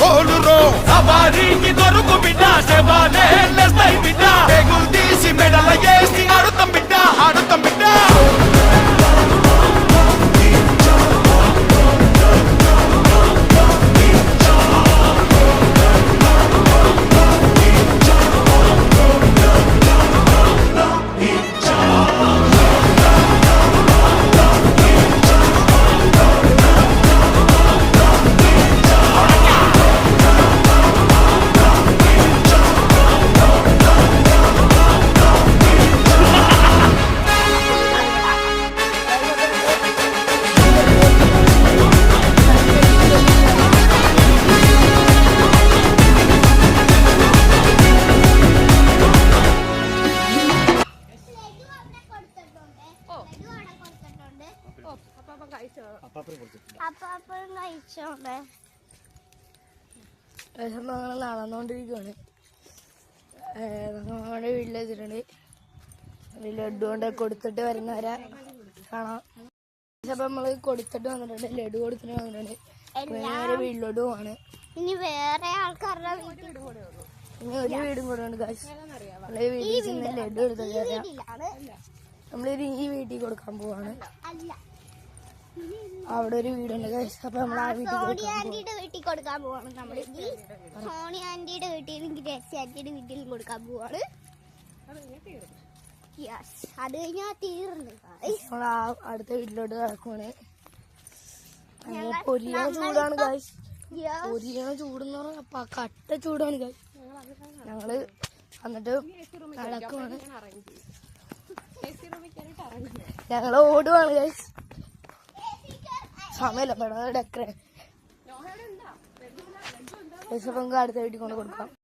ఓలురో సవారీకి దొరుకు బిడ్డ శవాలే లేస్తాయి బిడ్డ పేగులు తీసి మెడల వేసి ఆడుతాం బిడ్డ ఆడుతాం బిడ్డ നടന്നുകൊണ്ടിരിക്കുകയാണ്. നമ്മുടെ വീട്ടിലെത്തിയിട്ടുണ്ട്. ലഡു കൊണ്ട് കൊടുത്തിട്ട് വരുന്നവരെ കാണാം. അപ്പൊ നമ്മള് കൊടുത്തിട്ട് വന്നിട്ടുണ്ട്, ലഡു കൊടുത്തിട്ട് വന്നിട്ടുണ്ട്. വേറെ വീട്ടിലോട്ട് പോവാണ്. ഇനി വേറെ ആൾക്കാരുടെ ഇനി ഒരു വീടും കൂടെ ഉണ്ട് കാശ്. നമ്മള് വീട്ടിൽ ചെന്ന് ലഡു എടുത്തിട്ട് വരാം. നമ്മള് ഈ വീട്ടിൽ കൊടുക്കാൻ പോവാണ്. അവിടെ ഒരു വീടുണ്ട് കാശ്. അപ്പൊ നമ്മൾ ആ സോണി ആന്റിയുടെ വീട്ടിൽ കൊടുക്കാൻ പോവാണ്. നമ്മൾ സോണി ആന്റിയുടെ വീട്ടിലും ഗ്രേസി ആന്റിയുടെ വീട്ടിലും കൊടുക്കാൻ പോവാണ്. അത് കഴിഞ്ഞാൽ തീർന്നു. നമ്മൾ ആ അടുത്ത വീട്ടിലോട്ട് നടക്കുവാണ്. പൊരിയണ ചൂടാണ് കാശ്. പൊരിയണ ചൂടെന്ന് പറഞ്ഞാൽ കട്ട ചൂടാണ് കാശ്. ഞങ്ങള് എന്നിട്ട് നടക്കുവാണ്. ഞങ്ങള് ഓടുവാണ് കാശ്. സമയമില്ല, പെട്ടെന്ന് ഡെക്കറേ അടുത്ത വീട്ടിൽ കൊണ്ട് കൊടുക്കാം.